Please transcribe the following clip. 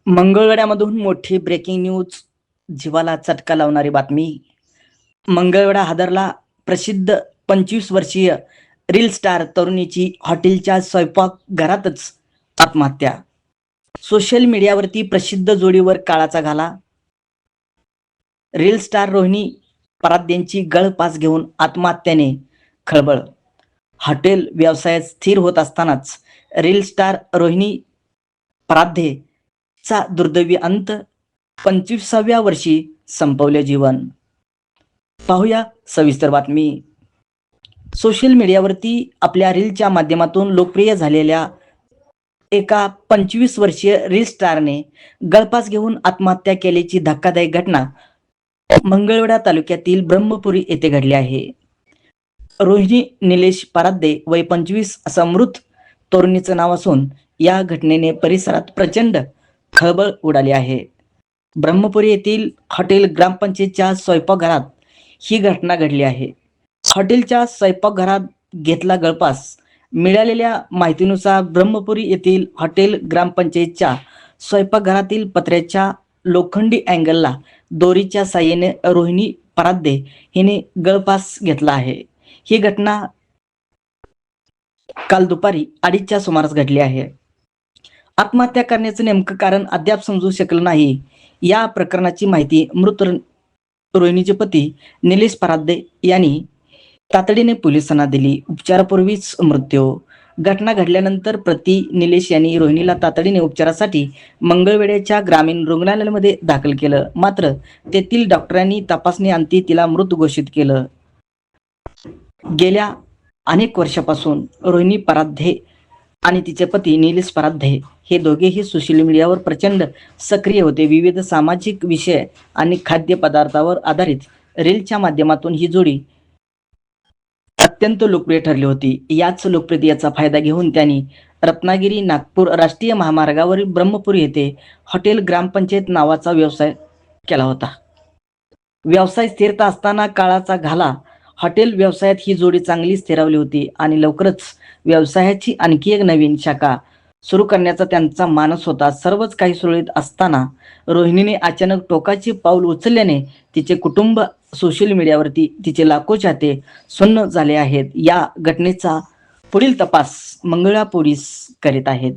मंगळवेढ्यामधून मोठी breaking news, जीवाला चटका लावणारी बातमी. मंगळवेढा हादरला. प्रसिद्ध 25 वर्षीय रील स्टार तरुणीची हॉटेलच्या स्वयंपाकघरातच आत्महत्या. सोशल मीडियावरती प्रसिद्ध जोडीवर काळाचा घाला. रील स्टार रोहिणी पराद्यांची गळफास घेऊन आत्महत्येने खळबळ. हॉटेल व्यवसायात स्थिर होत असतानाच रील स्टार रोहिणी पराध्ये चा दुर्दैवी अंत. 25व्या वर्षी संपवले जीवन. पाहूया सविस्तर बातमी. सोशल मीडियावरती आपल्या रीलच्या माध्यमातून लोकप्रिय झालेल्या एका 25 वर्षीय रील स्टारने गळफास घेऊन आत्महत्या केल्याची धक्कादायक घटना मंगळवेढा तालुक्यातील ब्रह्मपुरी येथे घडली आहे. रोहिणी निलेश पराध्ये वय 25 असं मृत तरुणीचं नाव असून या घटनेने परिसरात प्रचंड खळबळ उडाली आहे. ब्रह्मपुरी येथील हॉटेल ग्रामपंचायतच्या स्वयंपाकघरात ही घटना घडली आहे. हॉटेलच्या स्वयंपाकघरात घेतला गळफास. मिळालेल्या माहितीनुसार ब्रह्मपुरी येथील हॉटेल ग्रामपंचायतच्या स्वयंपाकघरातील पत्र्याच्या लोखंडी अँगलला दोरीच्या साहाय्याने रोहिणी पराध्ये हिने गळफास घेतला आहे. ही घटना काल दुपारी 2:30च्या सुमारास घडली आहे. आत्महत्या करण्याचं नेमकं कारण अद्याप समजू शकलं नाही. या प्रकरणाची माहिती मृत रोहिणीचे पती निलेश पराध्ये यांनी तातडीने पोलिसांना दिली. उपचारापूर्वीच मृत्यू. घटना घडल्यानंतर पती निलेश यांनी रोहिणीला तातडीने उपचारासाठी मंगळवेढ्याच्या ग्रामीण रुग्णालयामध्ये दाखल केलं. मात्र तेथील डॉक्टरांनी तपासणी अंती तिला मृत घोषित केलं. गेल्या अनेक वर्षापासून रोहिणी पराध्ये आणि तिचे पती निलेश पराध्ये हे दोघेही सोशल मीडियावर प्रचंड सक्रिय होते. विविध सामाजिक विषय आणि खाद्यपदार्थावर आधारित रीलच्या माध्यमातून ही जोडी अत्यंत लोकप्रिय ठरली होती. याच लोकप्रियतेचा फायदा घेऊन त्यांनी रत्नागिरी नागपूर राष्ट्रीय महामार्गावरील ब्रह्मपुरी येथे हॉटेल ग्रामपंचायत नावाचा व्यवसाय केला होता. व्यवसाय स्थिरता असताना काळाचा घाला. हॉटेल व्यवसायात ही जोडी चांगली स्थिरावली होती आणि लवकरच व्यवसायाची आणखी एक नवीन शाखा सुरू करण्याचा त्यांचा मानस होता. सर्वच काही सुरळीत असताना रोहिणीने अचानक टोकाचे पाऊल उचलल्याने तिचे कुटुंब, सोशल मीडियावरती तिचे लाखो चाहते सुन्न झाले आहेत. या घटनेचा पुढील तपास मंगळवेढा पोलीस करीत आहेत.